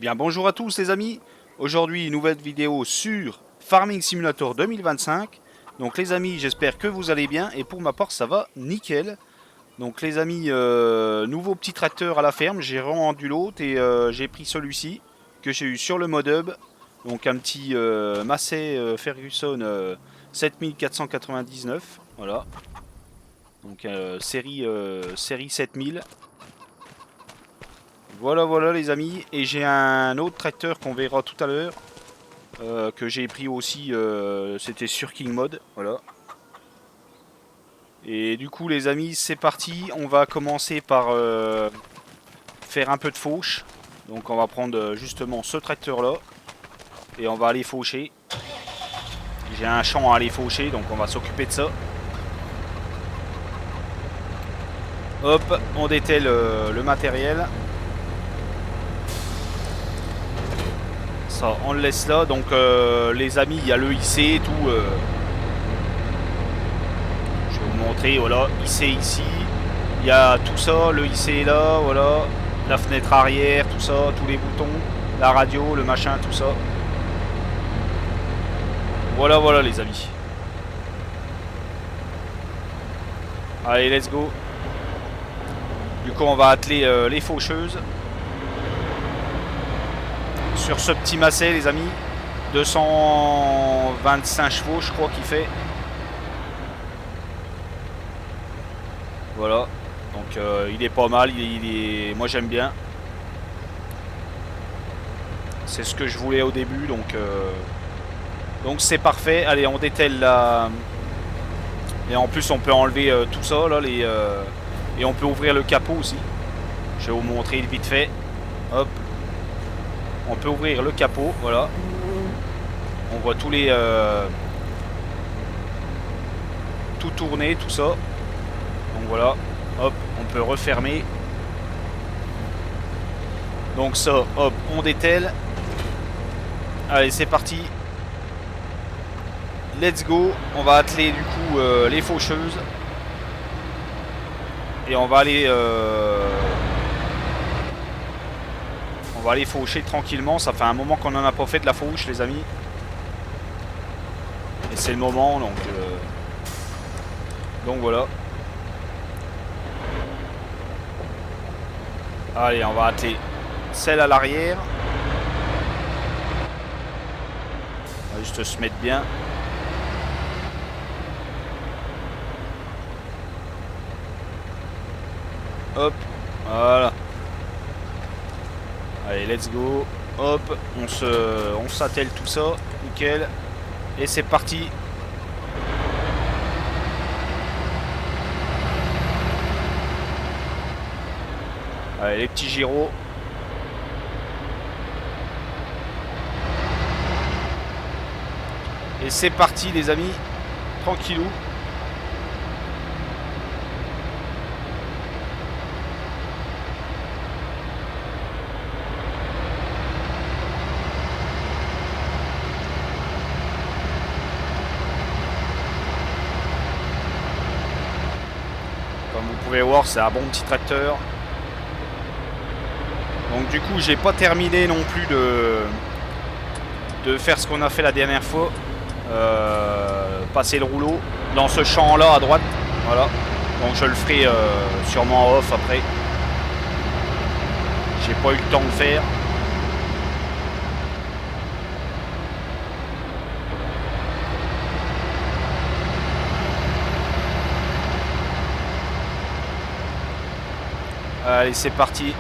bien bonjour à tous les amis. Aujourd'hui une nouvelle vidéo sur Farming Simulator 2025. Donc les amis, j'espère que vous allez bien et pour ma part ça va nickel. Donc les amis, nouveau petit tracteur à la ferme, j'ai rendu l'autre et j'ai pris celui-ci que j'ai eu sur le Modhub. Donc un petit Massey Ferguson 7499, voilà. Donc série 7000. Voilà, voilà les amis. Et j'ai un autre tracteur qu'on verra tout à l'heure. Que j'ai pris aussi. C'était sur King Mode. Voilà. Et du coup les amis, c'est parti. On va commencer par faire un peu de fauche. Donc on va prendre justement ce tracteur là. Et on va aller faucher. J'ai un champ à aller faucher. Donc on va s'occuper de ça. Hop, on dételle le matériel. Ça, on le laisse là. Donc les amis, il y a le IC et tout. Je vais vous montrer, voilà, IC ici. Il y a tout ça, le IC est là, voilà. La fenêtre arrière, tout ça, tous les boutons. La radio, le machin, tout ça. Voilà, voilà les amis. Allez, let's go. Du coup, on va atteler les faucheuses. Sur ce petit Massey, les amis. 225 chevaux, je crois qu'il fait. Voilà. Donc, il est pas mal. Moi, j'aime bien. C'est ce que je voulais au début. Donc c'est parfait. Allez, on dételle la... Et en plus, on peut enlever tout ça, là. Et on peut ouvrir le capot aussi. Je vais vous montrer vite fait. Hop. On peut ouvrir le capot, voilà. On voit tous les... tout tourner, tout ça. Donc voilà. Hop, on peut refermer. Donc ça, hop, on dételle. Allez, c'est parti. Let's go. On va atteler du coup les faucheuses. Et on va aller... on va aller faucher tranquillement. Ça fait un moment qu'on n'en a pas fait de la fauche, les amis. Et c'est le moment, donc voilà. Allez, on va atteler celle à l'arrière. On va juste se mettre bien. Hop, voilà. Allez, let's go. Hop, on s'attelle tout ça, nickel. Et c'est parti. Allez, les petits gyros. Et c'est parti les amis. Tranquillou. Comme vous pouvez voir, c'est un bon petit tracteur. Donc du coup, j'ai pas terminé non plus de faire ce qu'on a fait la dernière fois. Passer le rouleau dans ce champ là à droite. Voilà. Donc je le ferai sûrement off après. J'ai pas eu le temps de le faire. Allez, c'est parti.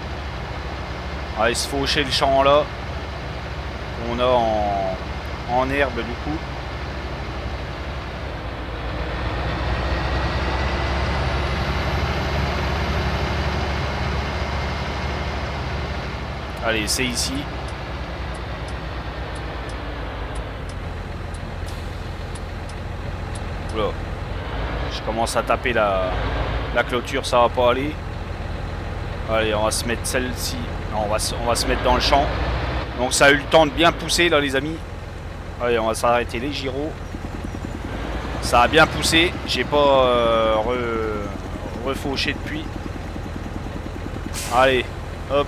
Allez, se faucher le champ là. On a en herbe du coup. Allez, c'est ici. Oula. Je commence à taper la clôture, ça va pas aller. Allez, on va se mettre celle-ci. Non, on va se mettre dans le champ. Donc ça a eu le temps de bien pousser là les amis. Allez, on va s'arrêter les gyros. Ça a bien poussé. J'ai pas refauché depuis. Allez, hop.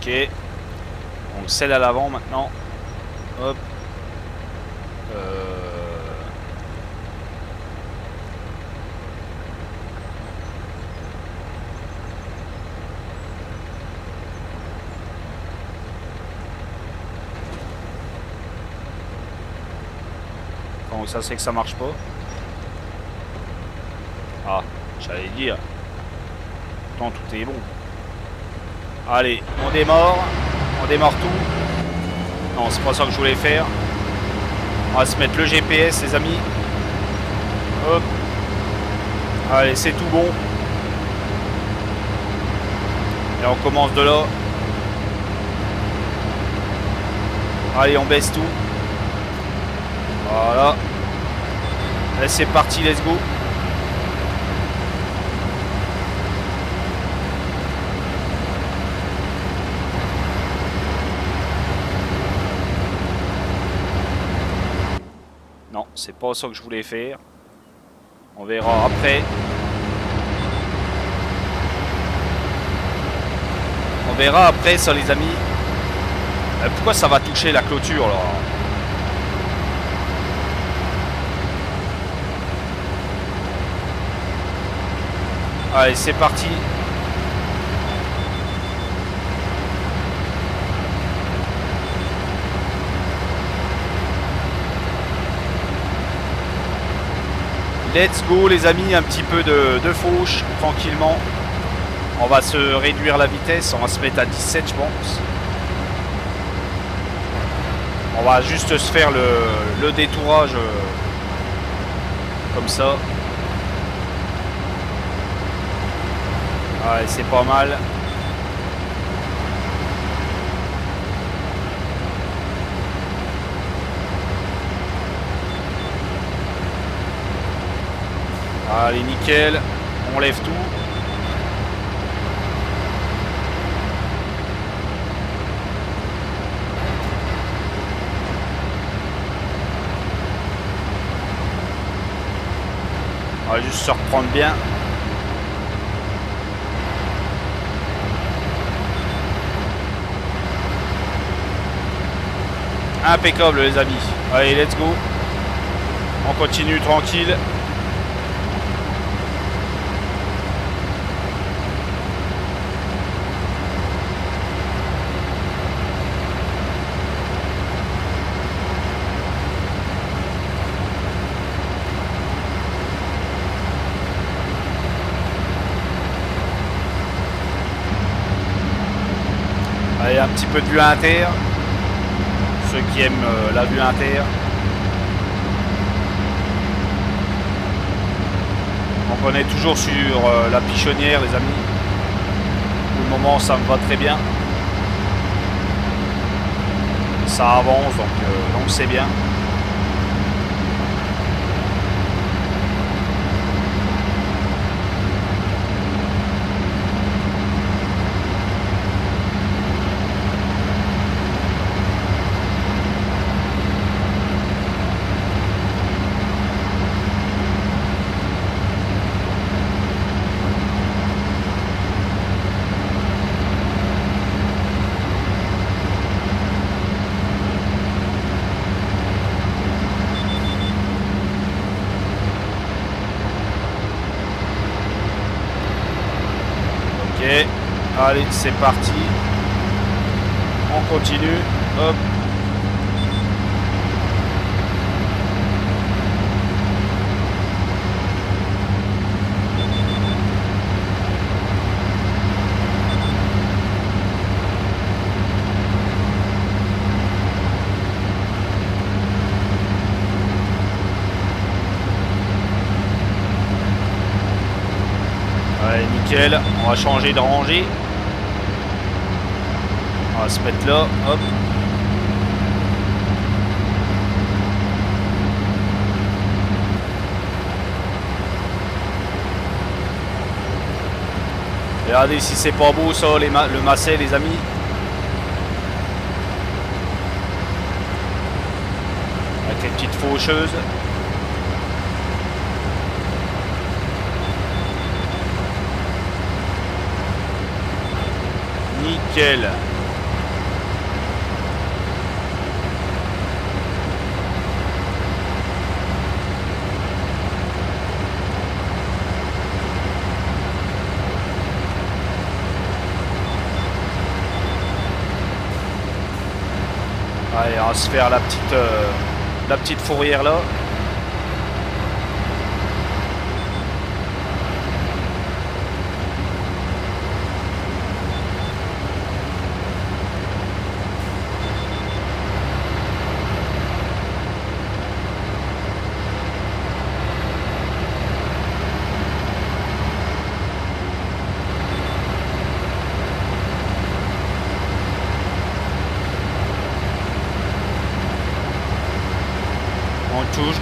Ok. Donc celle à l'avant maintenant. Hop. Donc ça c'est que ça marche pas. Ah, j'allais dire. Pourtant tout est bon. Allez, on démarre. On démarre tout. Non, c'est pas ça que je voulais faire. On va se mettre le GPS, les amis. Hop. Allez, c'est tout bon. Et on commence de là. Allez, on baisse tout. Voilà. Allez, c'est parti, let's go. Non, c'est pas ça que je voulais faire. On verra après. On verra après ça, les amis. Pourquoi ça va toucher la clôture là? Allez, c'est parti. Let's go les amis, un petit peu de fauche, tranquillement. On va se réduire la vitesse, on va se mettre à 17 je pense. On va juste se faire le détourage comme ça. Ouais, c'est pas mal. Allez, nickel. On lève tout. On va juste se reprendre bien. Impeccable les amis. Allez, let's go. On continue tranquille. Allez, un petit peu de vue inter. Ceux qui aiment la vue inter. Donc on est toujours sur la pichonnière les amis. Pour le moment ça me va très bien. Ça avance donc c'est bien. Ok, allez, c'est parti. On continue. Hop. Allez, nickel. On va changer de rangée. On va se mettre là. Hop. Regardez si c'est pas beau ça, le Macé les amis. Avec les petites faucheuses. Nickel. Allez, on va se faire la petite fourrière là.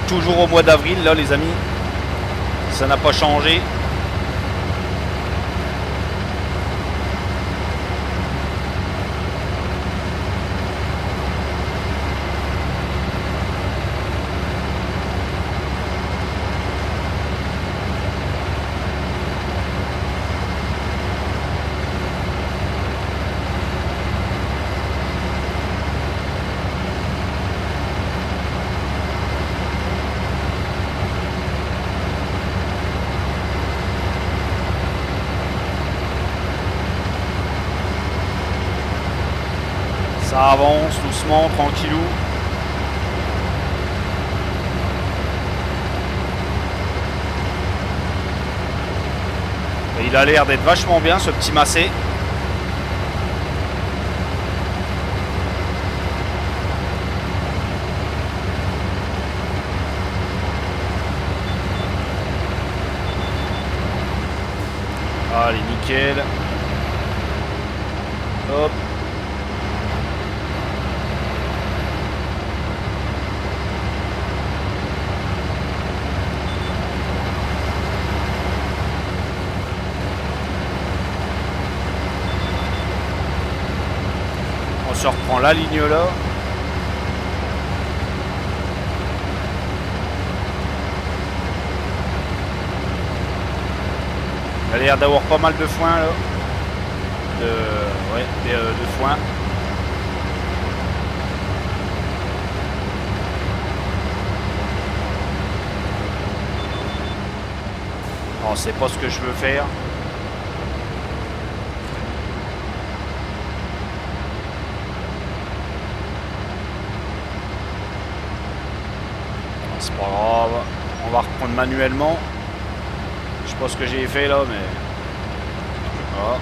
Toujours au mois d'avril là les amis, ça n'a pas changé. Ça avance doucement, tranquillou. Et il a l'air d'être vachement bien ce petit Massey. Allez, nickel. Hop. On se reprend la ligne là. Il a l'air d'avoir pas mal de foin là. De foin. Oh, c'est pas ce que je veux faire. C'est pas grave. On va reprendre manuellement. Je sais pas ce que j'ai fait là, mais... Voilà.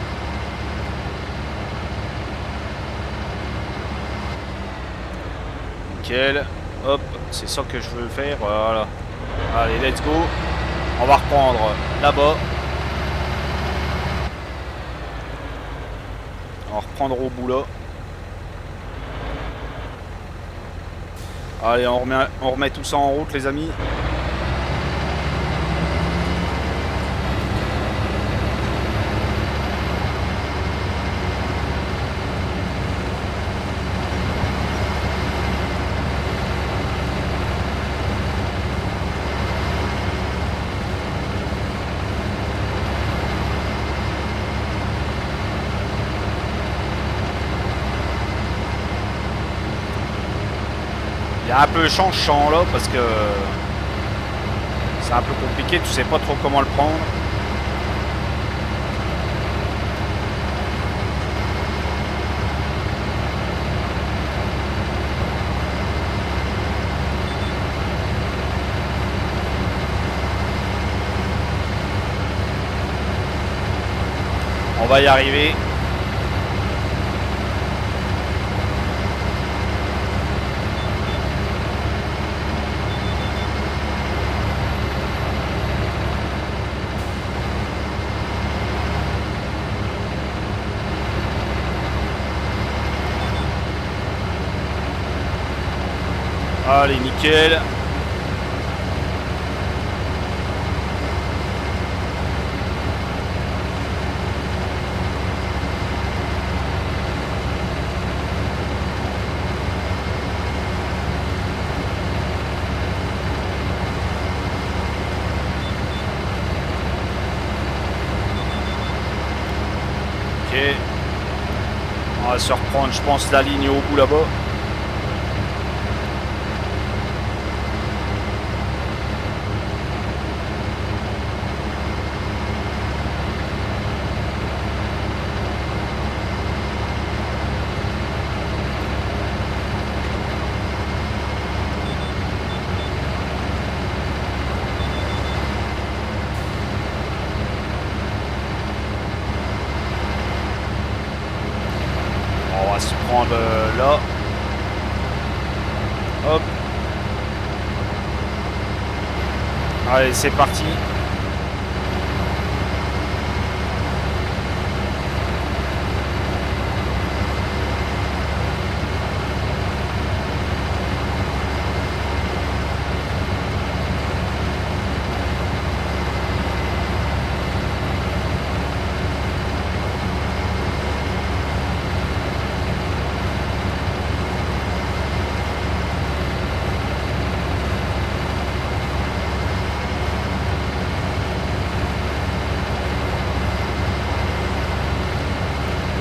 Nickel. Hop, c'est ça que je veux faire. Voilà. Allez, let's go. On va reprendre là-bas. On va reprendre au bout là. Allez, on remet tout ça en route les amis. Il y a un peu changeant là parce que c'est un peu compliqué, tu sais pas trop comment le prendre. On va y arriver. Allez, nickel. Ok. On va se reprendre, je pense, la ligne au bout là-bas. là. Hop. Allez, c'est parti.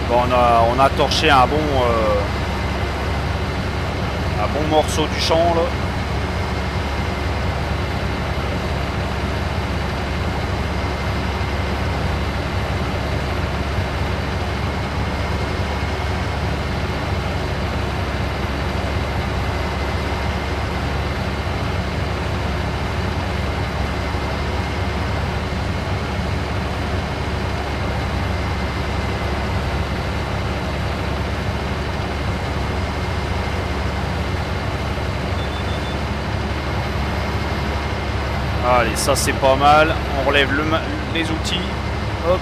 Bon, on a torché un bon morceau du champ là. Allez, ça c'est pas mal. On relève les outils. Hop.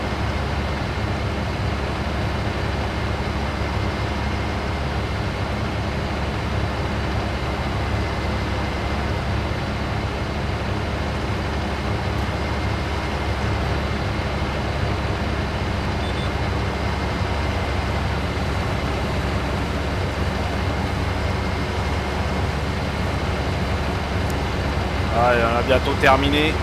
Allez, on a bientôt terminé.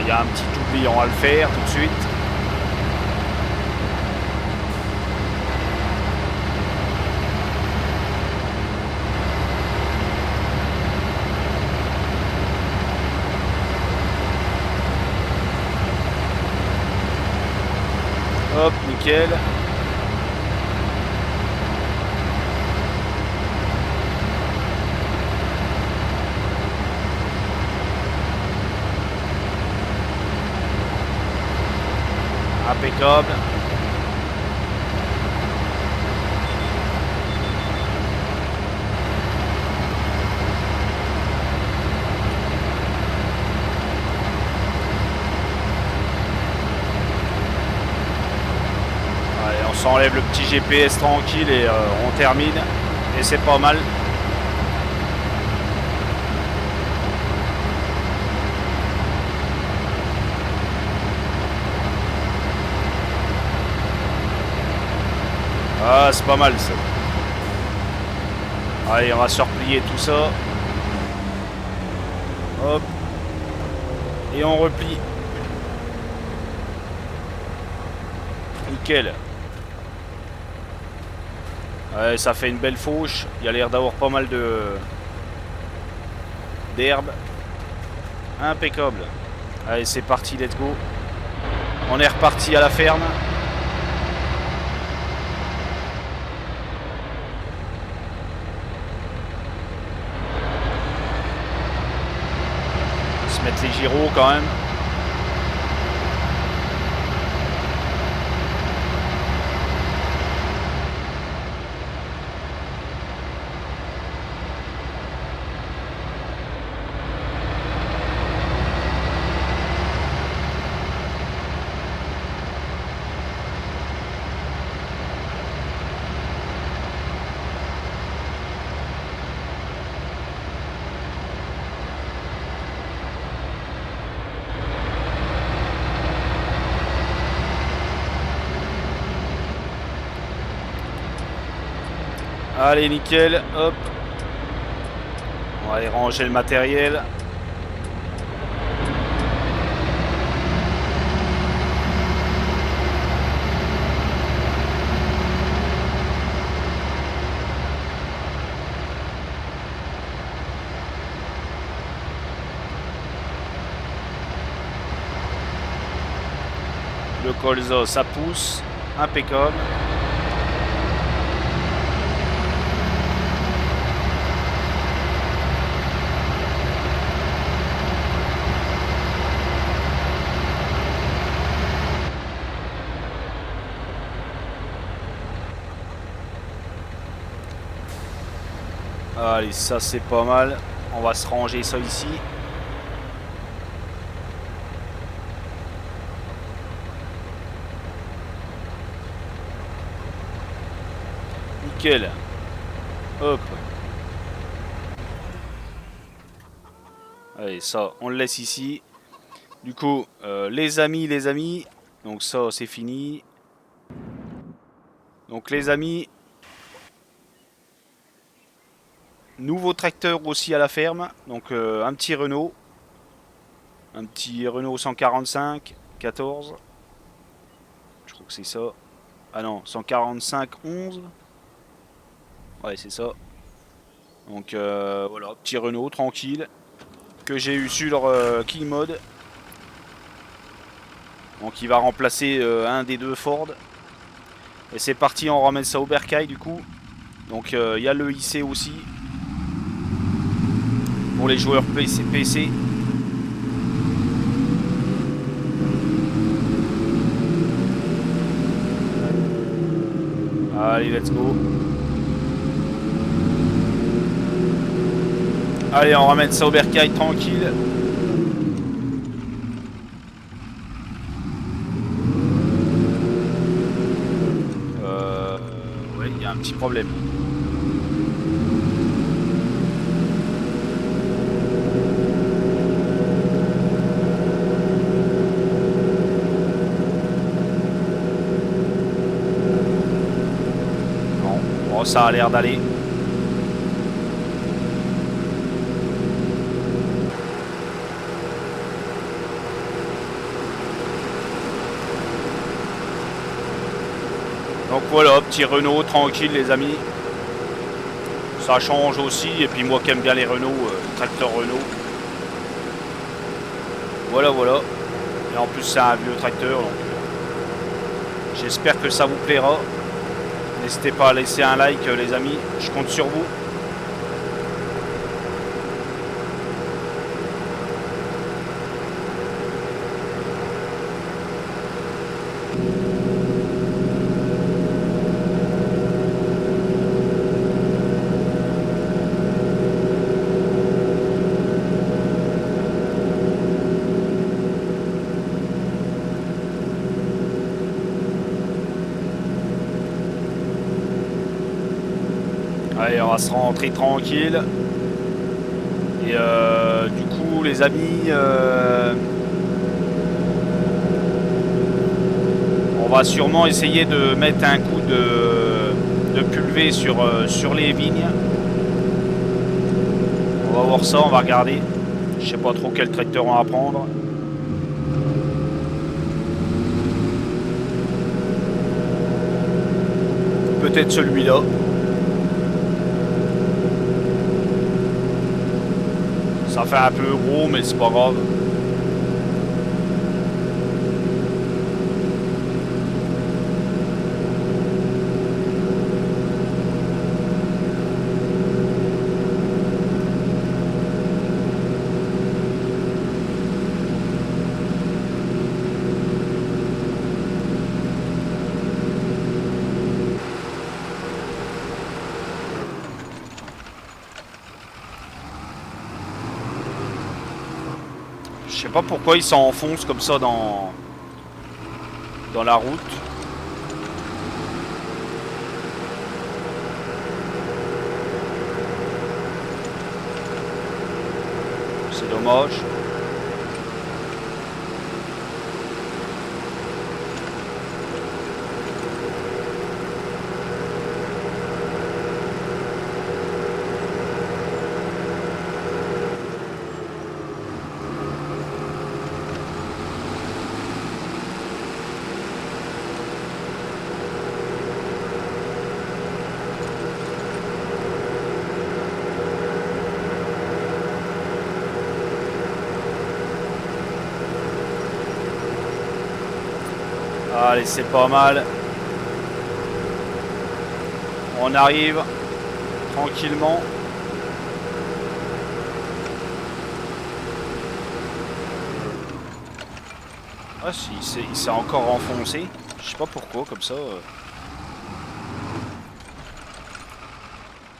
Il y a un petit oubliant à le faire tout de suite. Hop, nickel. Impeccable. Allez, on s'enlève le petit GPS tranquille et on termine. Et c'est pas mal. Ah, c'est pas mal ça. Allez, on va se replier tout ça. Hop. Et on replie. Nickel. Ouais, ça fait une belle fauche. Il y a l'air d'avoir pas mal d'herbe. Impeccable. Allez, c'est parti, let's go. On est reparti à la ferme. Mettre les gyros quand même. Allez, nickel, hop. On va aller ranger le matériel. Le colza, ça pousse, impeccable. Allez, ça c'est pas mal. On va se ranger ça ici. Nickel. Hop. Allez, ça, on le laisse ici. Du coup, les amis. Donc ça, c'est fini. Donc les amis. Nouveau tracteur aussi à la ferme. Donc un petit Renault. Un petit Renault 145 14. Je crois que c'est ça. Ah non, 145 11. Ouais, c'est ça. Donc voilà, petit Renault tranquille. Que j'ai eu sur King Mode. Donc il va remplacer un des deux Ford. Et c'est parti, on ramène ça au bercail du coup. Donc il y a le IC aussi. Pour les joueurs PC. Allez, let's go. Allez, on ramène ça au bercail tranquille. Ouais, il y a un petit problème. Bon, ça a l'air d'aller. Donc voilà, petit Renault tranquille les amis. Ça change aussi. Et puis moi qui aime bien les Renault, tracteur Renault. Voilà. Et en plus c'est un vieux tracteur. Donc j'espère que ça vous plaira. N'hésitez pas à laisser un like les amis. Je compte sur vous. Allez, on va se rentrer tranquille. Et du coup, les amis, on va sûrement essayer de mettre un coup de pulvé sur les vignes. On va voir ça, on va regarder. Je sais pas trop quel tracteur on va prendre. Peut-être celui-là. Ça fait un peu gros, mais c'est pas grave. Je sais pas pourquoi il s'enfonce comme ça dans la route. C'est dommage. Allez, c'est pas mal. On arrive tranquillement. Ah si, il s'est encore enfoncé. Je sais pas pourquoi, comme ça.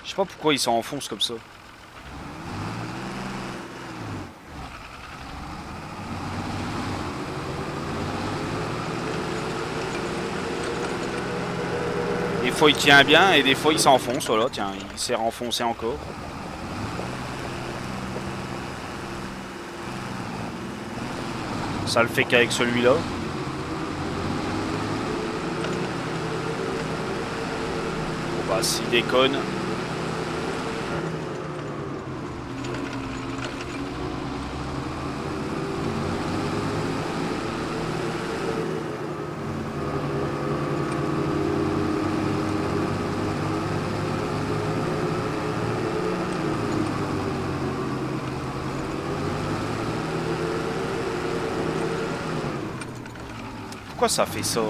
Je sais pas pourquoi il s'enfonce comme ça. Des fois il tient bien et des fois il s'enfonce. Voilà, tiens, il s'est renfoncé encore. Ça le fait qu'avec celui-là. Bon bah s'il déconne. Pourquoi ça fait ça là?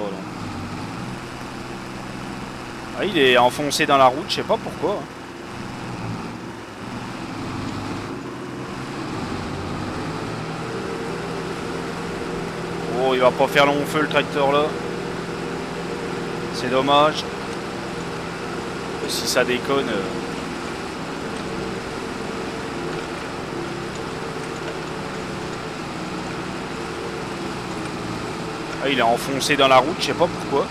Ah, il est enfoncé dans la route, je sais pas pourquoi. Oh, il va pas faire long feu le tracteur là. C'est dommage. Et si ça déconne. Ah, il est enfoncé dans la route, je sais pas pourquoi.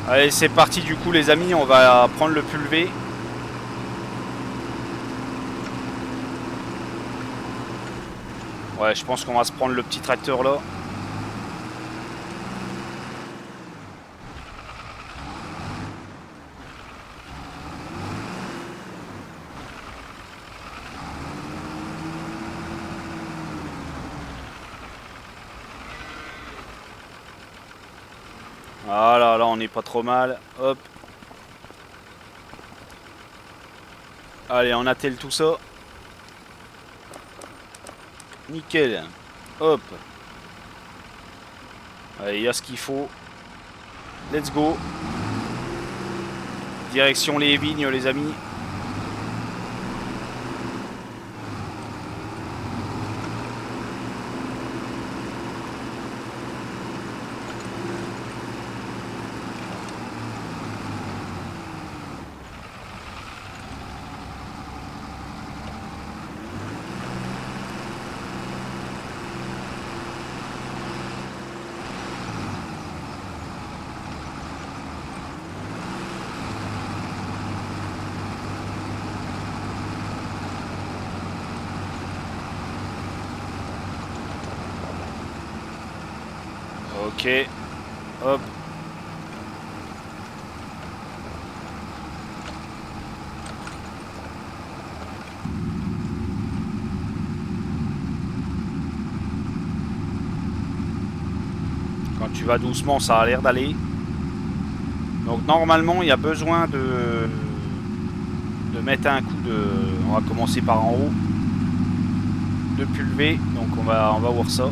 Allez, c'est parti du coup les amis, on va prendre le pulvé. Ouais, je pense qu'on va se prendre le petit tracteur là. Voilà, là on n'est pas trop mal. Hop. Allez, on attelle tout ça. Nickel. Hop. Allez, il y a ce qu'il faut. Let's go. Direction les vignes les amis. Ok. Hop. Quand tu vas doucement, ça a l'air d'aller. Donc normalement, il y a besoin de mettre un coup de... On va commencer par en haut. De pulver. Donc on va voir ça.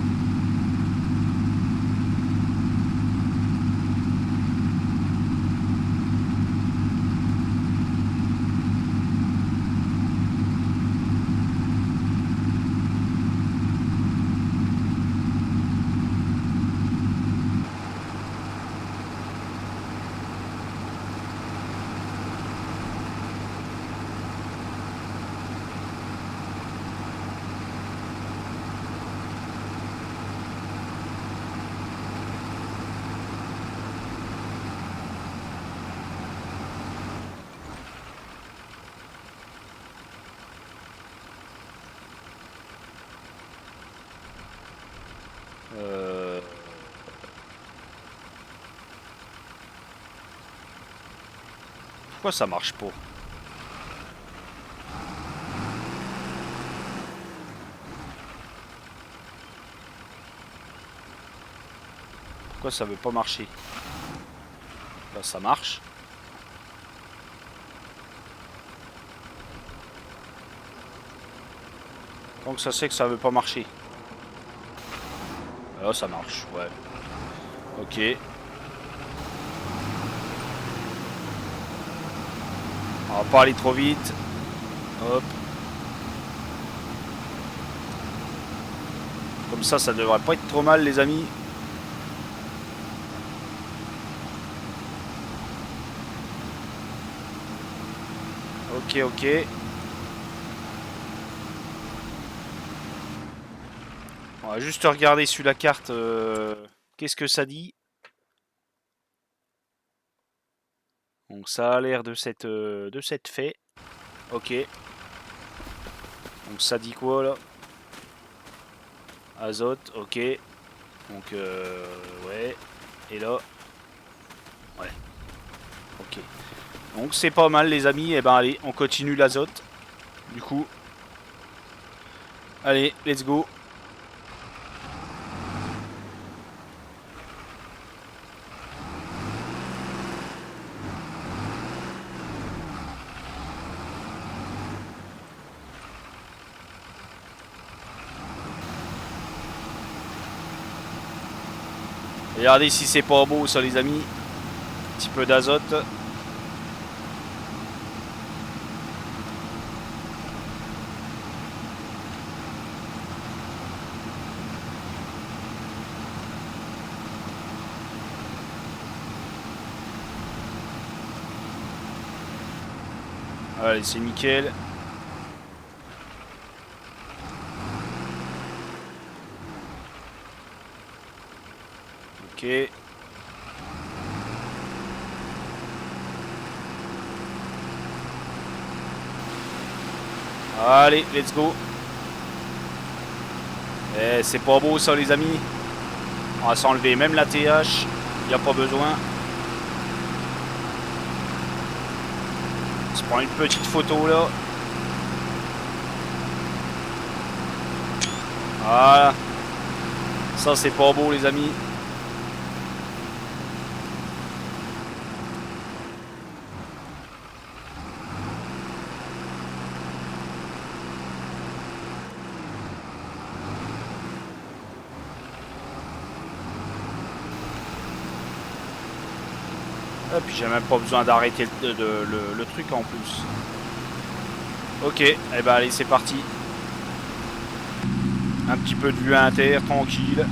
Pourquoi ça marche pas? Pourquoi ça veut pas marcher? Là ça marche. Donc ça c'est que ça veut pas marcher. Là ça marche, ouais. Ok. On va pas aller trop vite. Hop. Comme ça devrait pas être trop mal les amis. Ok, ok. On va juste regarder sur la carte qu'est-ce que ça dit. Donc ça a l'air de cette fait. Ok. Donc ça dit quoi là? Azote, ok. Donc ouais. Et là. Ouais. Ok. Donc c'est pas mal les amis. Et ben allez, on continue l'azote. Du coup. Allez, let's go. Regardez si c'est pas beau ça les amis. Un petit peu d'azote. Allez, c'est nickel. Ok. Allez, let's go. Eh, c'est pas beau ça les amis. On va s'enlever même la TH. Il n'y a pas besoin. On se prend une petite photo là. Voilà. Ça c'est pas beau les amis. Et puis j'ai même pas besoin d'arrêter le truc en plus. Ok, et eh ben allez c'est parti. Un petit peu de vue inter, tranquille.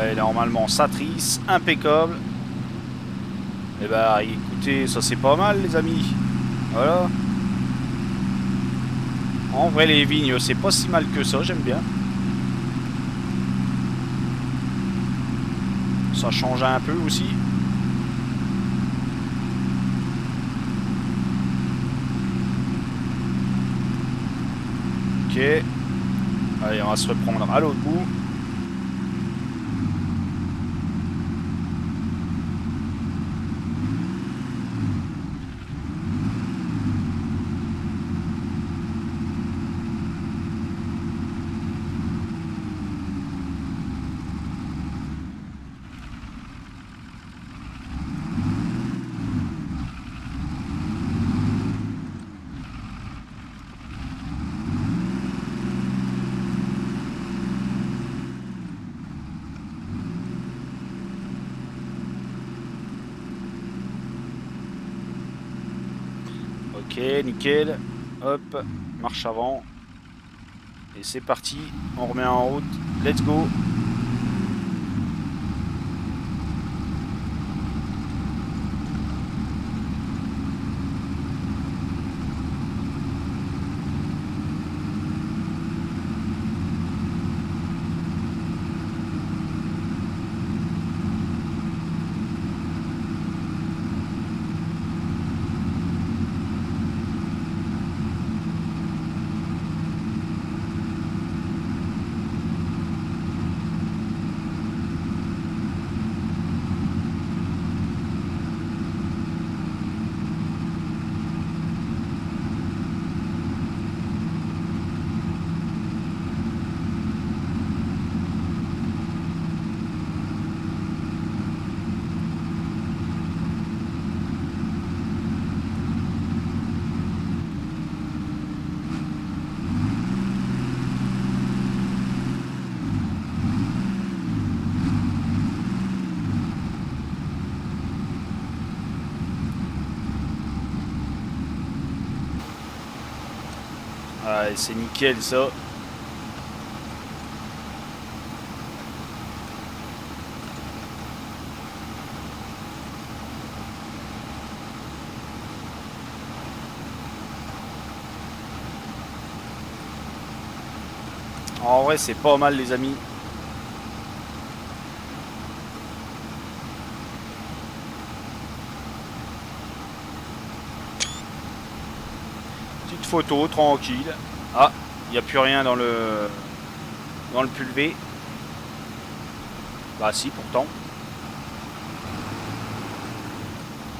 Et normalement ça trisse, impeccable. Et bah écoutez, ça c'est pas mal les amis. Voilà. En vrai les vignes c'est pas si mal que ça, j'aime bien. Ça change un peu aussi. Ok. Allez, on va se reprendre à l'autre bout. Ok, nickel. Hop, marche avant. Et c'est parti, on remet en route. Let's go. Ouais, c'est nickel ça. En vrai, c'est pas mal, les amis. Petite photo, tranquille. Ah, il n'y a plus rien dans le pulvé. Bah si, pourtant.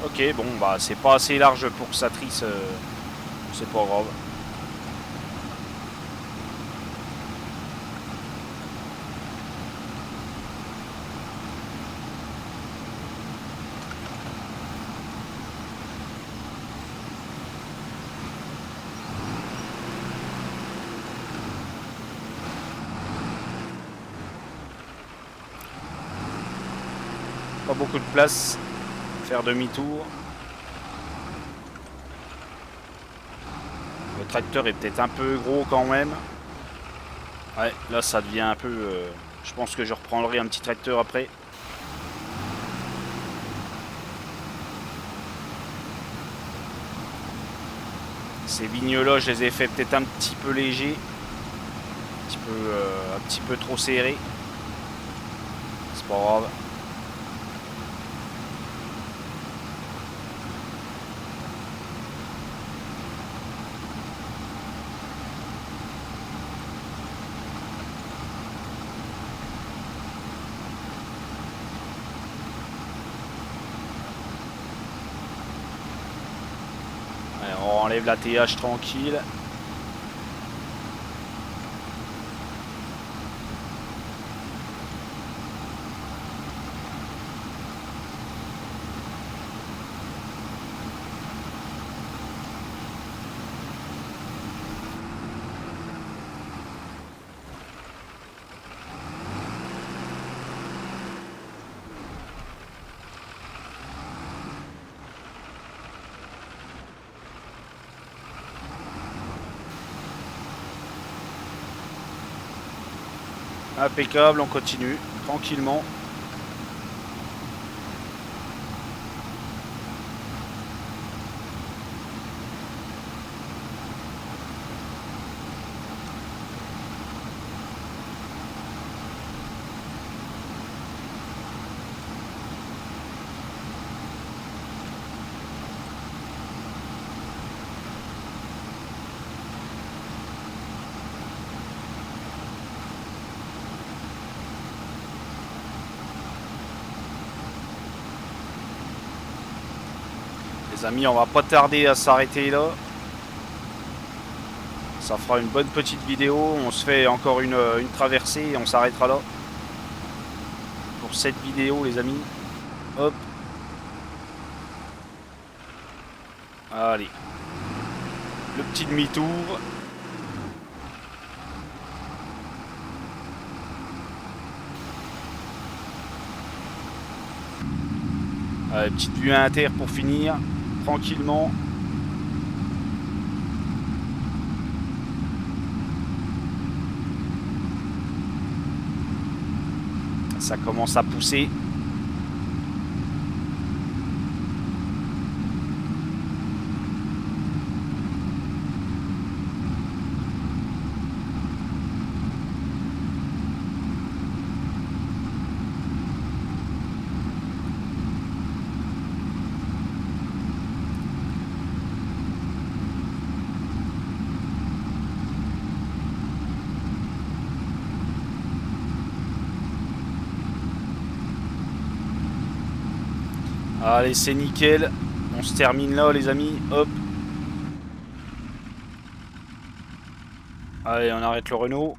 Ok, bon, bah c'est pas assez large pour que ça trisse. C'est pas grave. Pas beaucoup de place. Faire demi-tour. Le tracteur est peut-être un peu gros quand même. Ouais, là ça devient un peu... je pense que je reprendrai un petit tracteur après. Ces vignes-là, je les ai fait peut-être un petit peu légers. Un petit peu trop serrés. C'est pas grave. Allez, on enlève la TH tranquille. Impeccable, on continue tranquillement. Les amis, on va pas tarder à s'arrêter là. Ça fera une bonne petite vidéo. On se fait encore une traversée et on s'arrêtera là. Pour cette vidéo, les amis. Hop. Allez. Le petit demi-tour. Allez, petite vue inter pour finir. Tranquillement. Ça commence à pousser. Allez, c'est nickel. On se termine là, les amis. Hop. Allez, on arrête le Renault.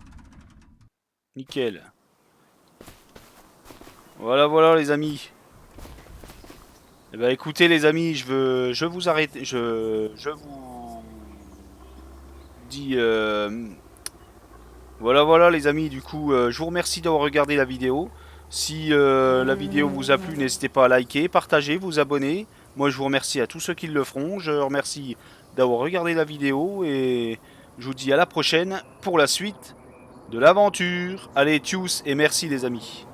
Nickel. Voilà, voilà, les amis. Eh ben, écoutez, les amis, je vous arrête. Je vous dis. Voilà, voilà, les amis. Du coup, je vous remercie d'avoir regardé la vidéo. Si la vidéo vous a plu, n'hésitez pas à liker, partager, vous abonner. Moi, je vous remercie à tous ceux qui le feront. Je remercie d'avoir regardé la vidéo et Je vous dis à la prochaine pour la suite de l'aventure. Allez, tchuss et merci les amis.